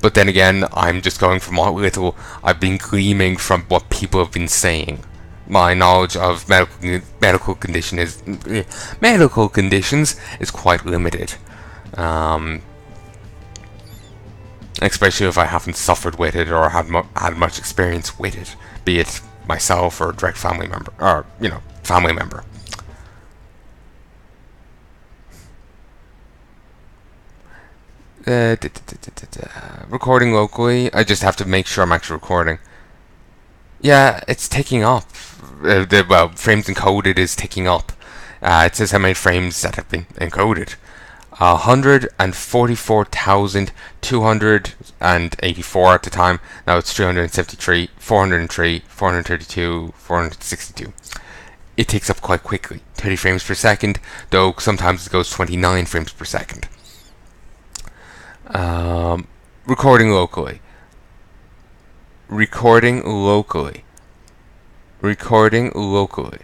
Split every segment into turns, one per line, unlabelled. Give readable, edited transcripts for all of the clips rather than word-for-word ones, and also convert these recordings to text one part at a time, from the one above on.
But then again, I'm just going from what little I've been gleaming from what people have been saying. My knowledge of medical conditions is quite limited. Especially if I haven't suffered with it or had much experience with it, be it myself or a direct family member, or family member. Recording locally. I just have to make sure I'm actually recording. Yeah, it's ticking up. Frames encoded is ticking up. It says how many frames that have been encoded. 144,284 at the time. Now it's 373, 403, 432, 462. It takes up quite quickly. 30 frames per second, though sometimes it goes 29 frames per second. Recording locally. Recording locally. Recording locally.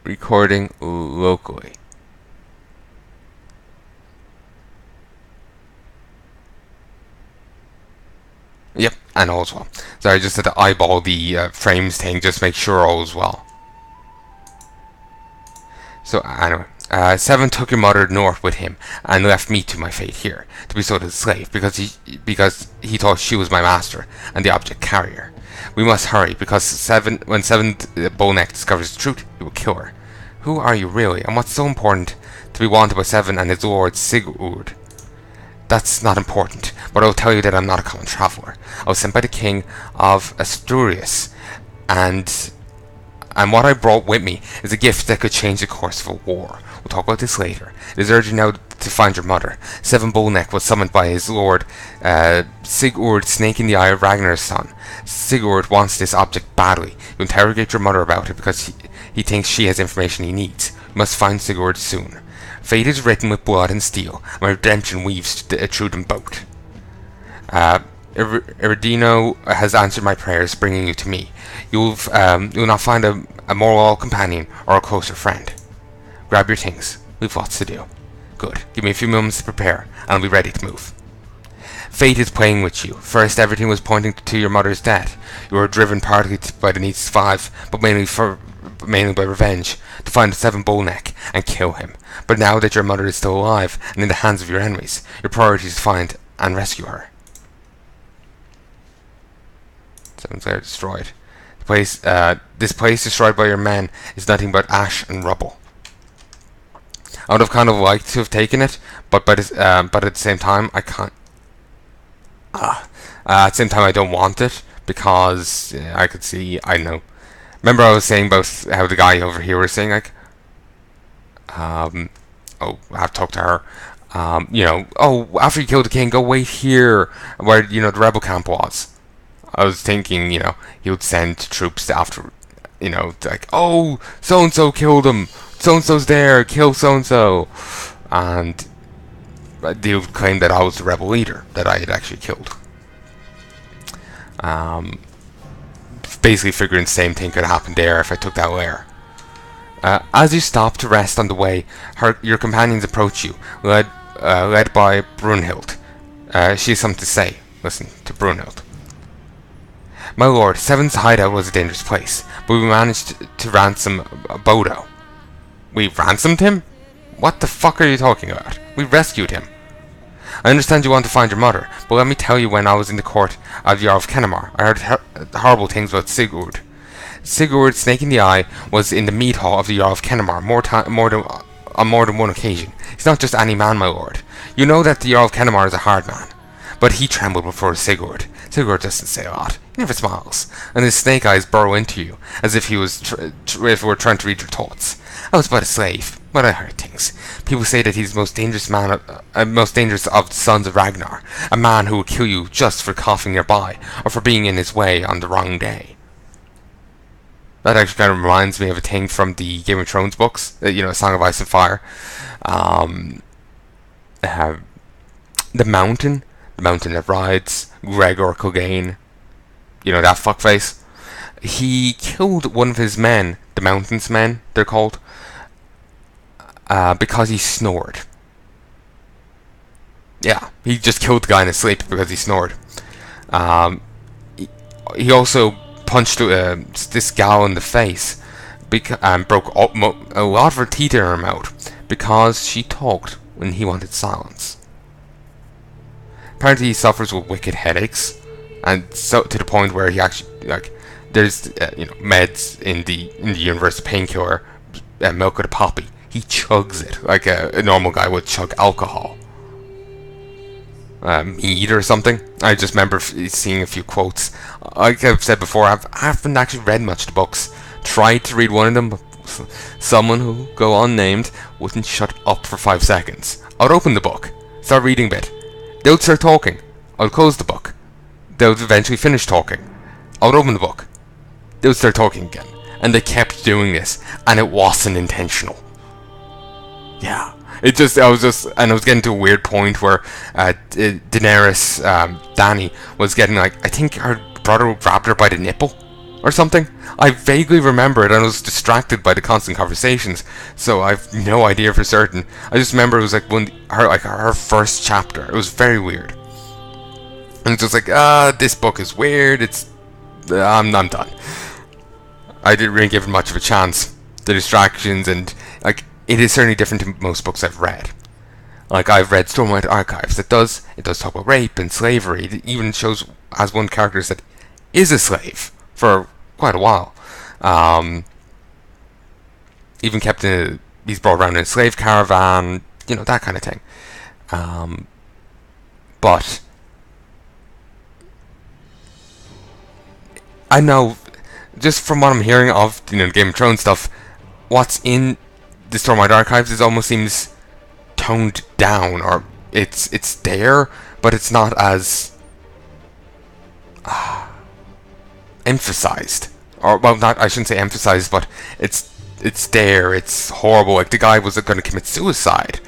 Recording locally. Yep, and all's well. So I just had to eyeball the frames thing, just make sure all's well. So anyway, Seven took your mother north with him and left me to my fate here, to be sold as a slave, because he thought she was my master and the object carrier. We must hurry, because when Seven Bullneck discovers the truth, he will kill her. Who are you really, and what's so important to be wanted by Seven and his lord Sigurd? That's not important, but I will tell you that I'm not a common traveller. I was sent by the king of Asturias, and what I brought with me is a gift that could change the course of a war. We'll talk about this later. It is urgent now to find your mother. Seven Bullneck was summoned by his lord, Sigurd, Snake in the Eye of Ragnar's son. Sigurd wants this object badly. You interrogate your mother about it because he thinks she has information he needs. You must find Sigurd soon. Fate is written with blood and steel. My redemption weaves through them both. Iridino has answered my prayers, bringing you to me. You'll not find a more loyal companion or a closer friend. Grab your things. We've lots to do. Good. Give me a few moments to prepare, and I'll be ready to move. Fate is playing with you. First, everything was pointing to your mother's death. You were driven partly by the need to survive, but mainly by revenge, to find Seven Bullneck and kill him. But now that your mother is still alive and in the hands of your enemies, your priority is to find and rescue her. Seven's lair destroyed. This place destroyed by your men is nothing but ash and rubble. I would have kind of liked to have taken it, but at the same time I can't. At the same time I don't want it because I could see. I know. Remember I was saying about how the guy over here was saying like, I have to talk to her. After you kill the king, go wait here where the rebel camp was. I was thinking, he would send troops after, like, oh, so-and-so killed him, so-and-so's there, kill so-and-so, and they would claim that I was the rebel leader that I had actually killed. Basically figuring the same thing could happen there if I took that lair. As you stop to rest on the way, your companions approach you, led by Brunhild. She has something to say. Listen to Brunhild. My lord, Seven's hideout was a dangerous place, but we managed to ransom Bodo. We ransomed him? What the fuck are you talking about? We rescued him. I understand you want to find your mother, but let me tell you, when I was in the court of the Jarl of Kennemar, I heard horrible things about Sigurd. Sigurd, Snake in the Eye, was in the mead hall of the Jarl of Kennemar on more than one occasion. He's not just any man, my lord. You know that the Jarl of Kennemar is a hard man, but he trembled before Sigurd. Sigurd doesn't say a lot. He never smiles, and his snake eyes burrow into you, as if he was if were trying to read your thoughts. I was but a slave, but I heard things. People say that he's the most dangerous of the sons of Ragnar, a man who will kill you just for coughing nearby, or for being in his way on the wrong day. That actually kind of reminds me of a thing from the Game of Thrones books, A Song of Ice and Fire. The Mountain that rides, Gregor Clegane, that fuckface. He killed one of his men, the Mountain's men, they're called, because he snored. Yeah, he just killed the guy in his sleep because he snored. Um, he also punched this gal in the face and broke a lot of her teeth in her mouth because she talked when he wanted silence. Apparently, he suffers with wicked headaches, and so to the point where he actually there's meds in the universe, painkiller, milk of the poppy. He chugs it like a normal guy would chug alcohol. Mead or something. I just remember seeing a few quotes. Like I've said before, I haven't actually read much of the books. Tried to read one of them, but someone who go unnamed wouldn't shut up for 5 seconds. I would open the book, start reading a bit. They would start talking. I would close the book. They would eventually finish talking. I would open the book. They would start talking again. And they kept doing this, and it wasn't intentional. Yeah. I was getting to a weird point where Daenerys, Dany, was getting I think her brother grabbed her by the nipple or something. I vaguely remember it, and I was distracted by the constant conversations, so I've no idea for certain. I just remember it was her first chapter. It was very weird. And it's just this book is weird, I'm done. I didn't really give it much of a chance. The distractions and it is certainly different to most books I've read. I've read Stormlight Archives. It does talk about rape and slavery. It even shows as one character that is a slave for quite a while. Even he's brought around in a slave caravan, that kind of thing. But I know, just from what I'm hearing of Game of Thrones stuff, what's in the Stormlight Archives almost seems toned down, or it's there, but it's not as emphasized. Or I shouldn't say emphasized, but it's there. It's horrible. The guy was going to commit suicide,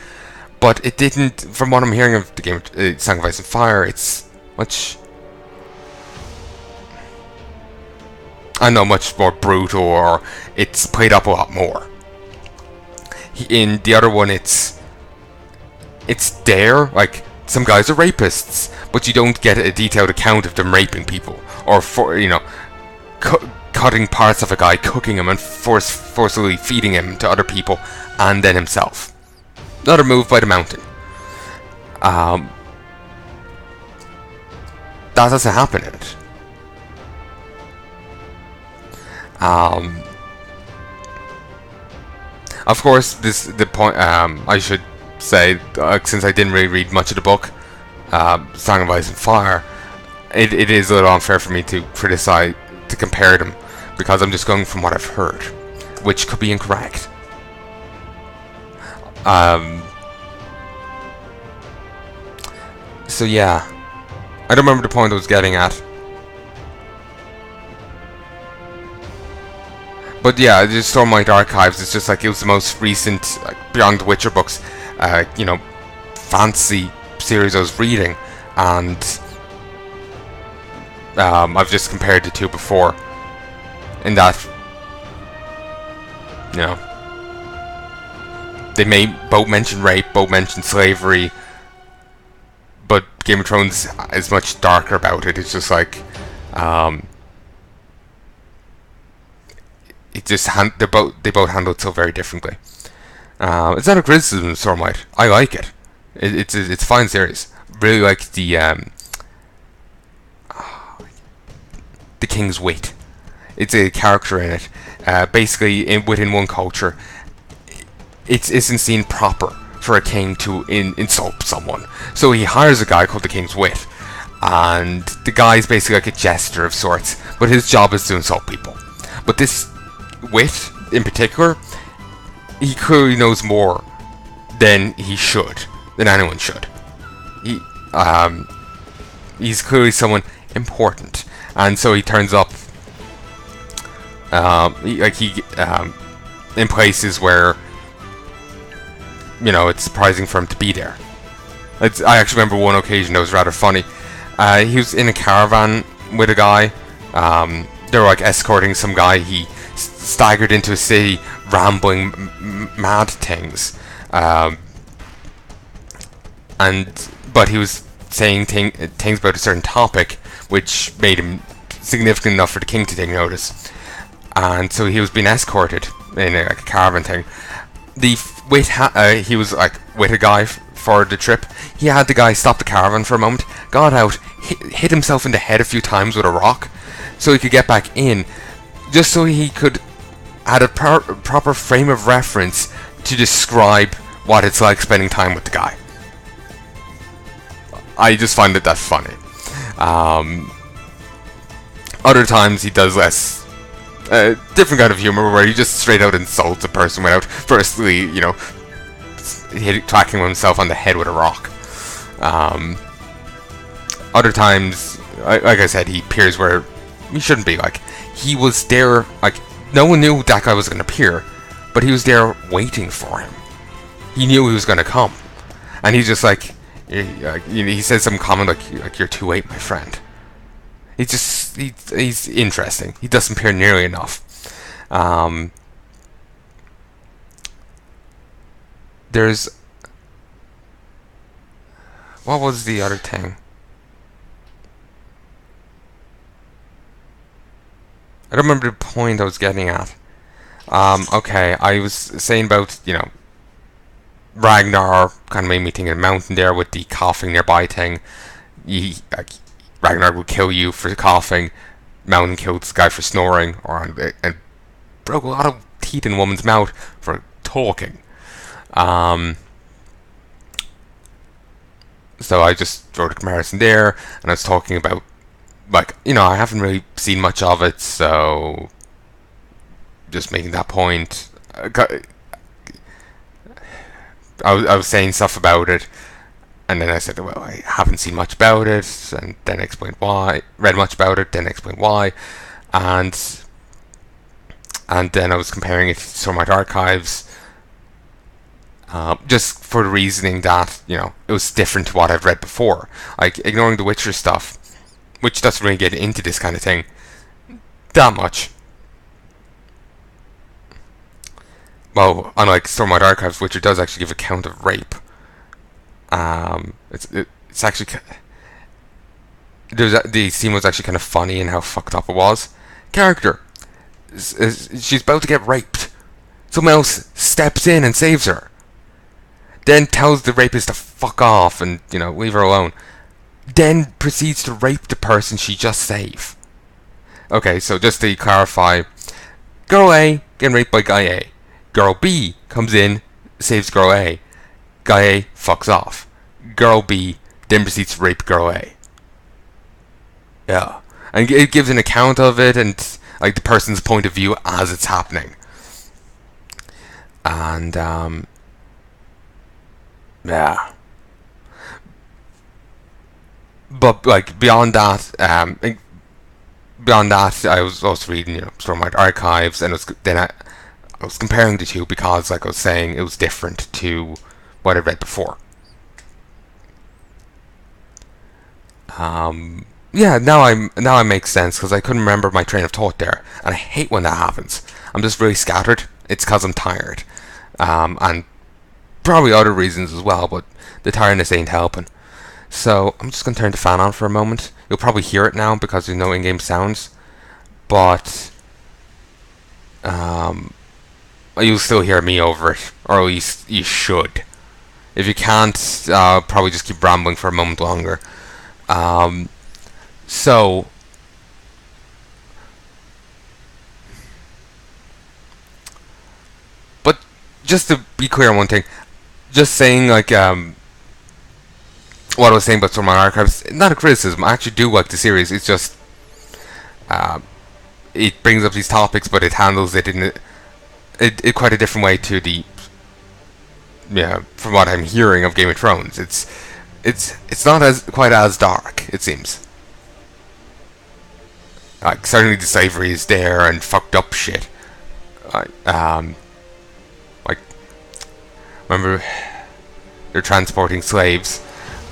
but it didn't. From what I'm hearing of the game, Song of Ice and Fire, it's much. I know, much more brutal, or it's played up a lot more. In the other one, it's there. Some guys are rapists, but you don't get a detailed account of them raping people, or cutting parts of a guy, cooking him, and forcibly feeding him to other people, and then himself. Another move by the Mountain. That doesn't happen in it. Of course, the point. I should say, since I didn't really read much of the book, Song of Ice and Fire, it is a little unfair for me to compare them, because I'm just going from what I've heard, which could be incorrect. So yeah, I don't remember the point I was getting at. But yeah, the Stormlight Archives is just it was the most recent, beyond the Witcher books, fantasy series I was reading, and I've just compared the two before, in that, they both mention rape, both mention slavery, but Game of Thrones is much darker about it. It's just it just they both handle it so very differently. It's not a criticism of Stormlight. I like it. It's a fine series. Really like the King's Wit. It's a character in it. Basically, within one culture, it isn't seen proper for a king to insult someone. So he hires a guy called the King's Wit, and the guy's basically like a jester of sorts, but his job is to insult people. But this Wit, in particular, he clearly knows more than anyone should. He's clearly someone important, and so he turns up in places where it's surprising for him to be there. I actually remember one occasion that was rather funny. He was in a caravan with a guy. They were escorting some guy. He staggered into a city, rambling mad things, and but he was saying things about a certain topic, which made him significant enough for the king to take notice. And so he was being escorted in a caravan thing. He was like with a guy for the trip. He had the guy stop the caravan for a moment, got out, hit himself in the head a few times with a rock, so he could get back in, just so he could had a proper frame of reference to describe what it's like spending time with the guy. I just find that funny. Other times he does less different kind of humor, where he just straight out insults a person without firstly, tracking himself on the head with a rock. Other times, like I said, he appears where he shouldn't be. Like, he was there, like, no one knew that guy was going to appear, but he was there waiting for him. He knew he was going to come. And he's just like, he says some comment like you're too late, my friend. He's interesting. He doesn't appear nearly enough. There's... What was the other thing? I don't remember the point I was getting at. Okay, I was saying about, Ragnar kind of made me think of a mountain there with the coughing nearby thing. Ragnar would kill you for coughing. Mountain killed this guy for snoring, and broke a lot of teeth in a woman's mouth for talking. So I just wrote a comparison there, and I was talking about, like, I haven't really seen much of it, so just making that point. I was saying stuff about it, and then I said, well, I haven't seen much about it, and then I explained why. Read much about it, then I explained why, and then I was comparing it to Stormlight Archives, just for the reasoning that, it was different to what I've read before. Like, ignoring the Witcher stuff, which doesn't really get into this kind of thing that much. Well, unlike Stormlight Archives, Witcher does actually give account of rape. It's actually... the scene was actually kind of funny in how fucked up it was. Character, she's about to get raped. Someone else steps in and saves her. Then tells the rapist to fuck off and, leave her alone. Then proceeds to rape the person she just saved. Okay, so just to clarify, Girl A getting raped by Guy A. Girl B comes in, saves Girl A. Guy A fucks off. Girl B then proceeds to rape Girl A. Yeah. And it gives an account of it and, like, the person's point of view as it's happening. And, yeah. But, like, beyond that, I was also reading, Stormlight Archives, and I was comparing the two because, like I was saying, it was different to what I read before. Yeah, now I make sense, because I couldn't remember my train of thought there, and I hate when that happens. I'm just really scattered. It's because I'm tired, and probably other reasons as well, but the tiredness ain't helping. So I'm just going to turn the fan on for a moment. You'll probably hear it now because there's no in-game sounds, but you'll still hear me over it, or at least you should. If you can't, probably just keep rambling for a moment longer. So, but just to be clear on one thing, just saying, like, what I was saying about Stormlight Archives, not a criticism. I actually do like the series. It's just, it brings up these topics, but it handles it in quite a different way to the, from what I'm hearing of Game of Thrones. It's not quite as dark, it seems. Like, certainly the slavery is there and fucked up shit. Like, remember, they're transporting slaves,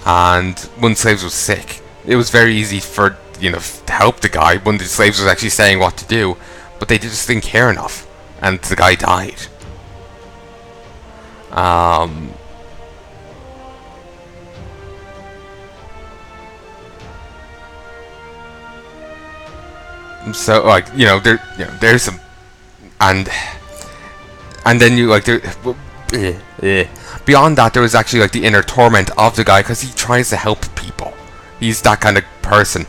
and one slave was sick. It was very easy for, to help the guy. One of the slaves was actually saying what to do, but they just didn't care enough, and the guy died. So like there's some and then you like there. Beyond that, there was actually like the inner torment of the guy because he tries to help people. He's that kind of person.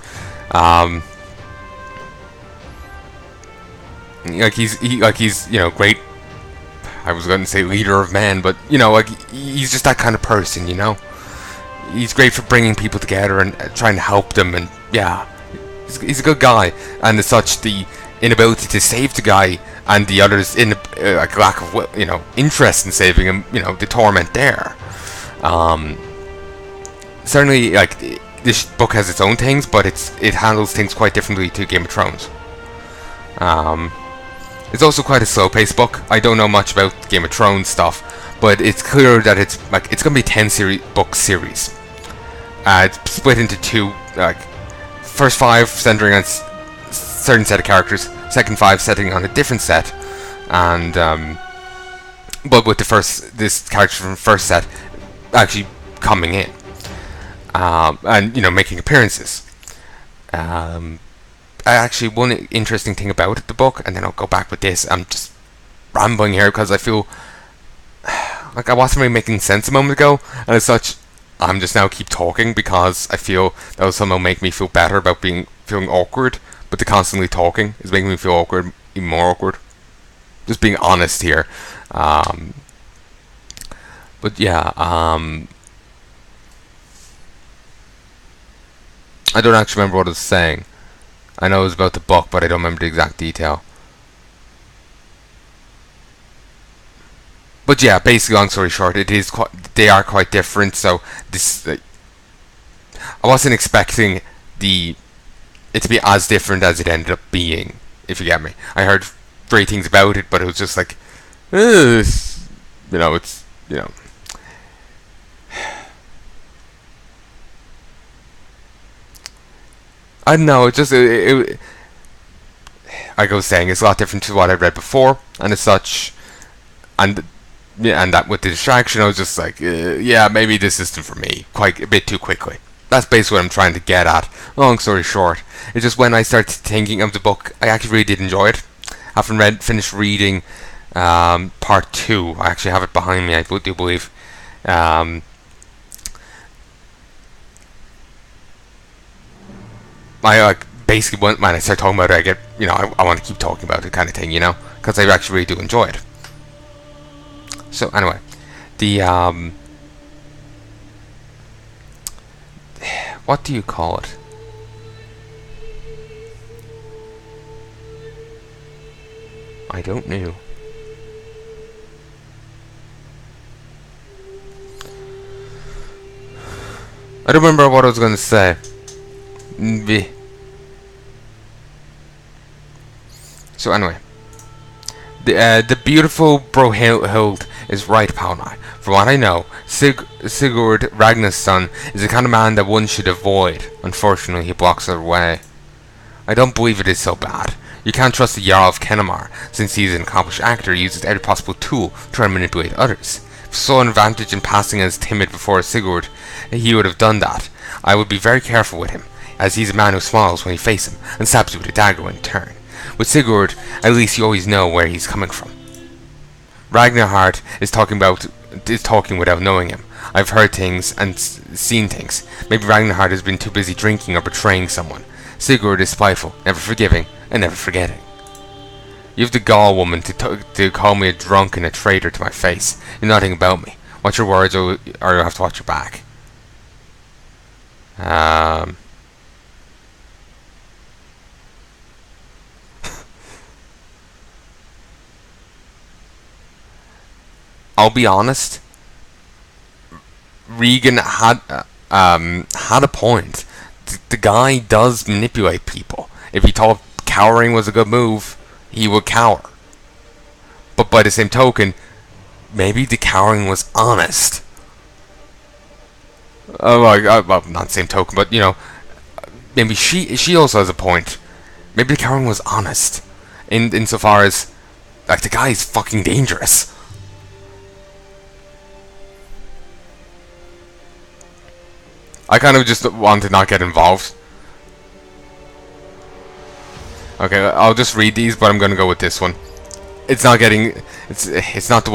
He's great. I was going to say leader of men, but like he's just that kind of person. He's great for bringing people together and trying to help them, and yeah, he's a good guy. And as such, the inability to save the guy and the others in like lack of interest in saving him, the torment there. Certainly, like this book has its own things, but it handles things quite differently to Game of Thrones. It's also quite a slow-paced book. I don't know much about Game of Thrones stuff, but it's clear that it's going to be a 10-book series. It's split into two, like first 5 centering on certain set of characters, second 5 setting on a different set, and but with this character from the first set actually coming in and making appearances. Actually, one interesting thing about the book, and then I'll go back with this. I'm just rambling here because I feel like I wasn't really making sense a moment ago, and as such, I'm just now keep talking because I feel that will somehow make me feel better about feeling awkward. But the constantly talking is making me feel awkward, even more awkward. Just being honest here. But yeah, I don't actually remember what I was saying. I know it was about the book, but I don't remember the exact detail. But yeah, basically, long story short, they are quite different. So this, I wasn't expecting it to be as different as it ended up being. If you get me, I heard great things about it, but it was just like, it's. I don't know. Like I was saying, it's a lot different to what I read before, and as such, and that with the distraction, I was just like, yeah, maybe this isn't for me. Quite a bit too quickly. That's basically what I'm trying to get at. Long story short, it's just when I started thinking of the book, I actually really did enjoy it. Having finished reading part 2, I actually have it behind me. I do believe. I basically when I start talking about it, I get I want to keep talking about it kind of thing, because I actually really do enjoy it. So anyway, the what do you call it? I don't know. I don't remember what I was going to say. So anyway, the beautiful Brunhild is right, Palnai. From what I know, Sigurd Ragnar's son is the kind of man that one should avoid. Unfortunately, he blocks our way. I don't believe it is so bad. You can't trust the Jarl of Kennemar, since he is an accomplished actor who uses every possible tool to try and manipulate others. If he saw an advantage in passing as timid before Sigurd, he would have done that. I would be very careful with him, as he's a man who smiles when you face him, and stabs you with a dagger when you turn. With Sigurd, at least you always know where he's coming from. Ragnarhard is talking without knowing him. I've heard things and seen things. Maybe Ragnarhard has been too busy drinking or betraying someone. Sigurd is spiteful, never forgiving, and never forgetting. You have the gall, woman, to call me a drunk and a traitor to my face. You know nothing about me. Watch your words, or you'll have to watch your back. I'll be honest. Regan had a point. The guy does manipulate people. If he thought cowering was a good move, he would cower. But by the same token, maybe the cowering was honest. Well, not the same token, but maybe she also has a point. Maybe the cowering was honest, insofar as like the guy is fucking dangerous. I kind of just want to not get involved. Okay, I'll just read these, but I'm gonna go with this one. It's not getting. It's not the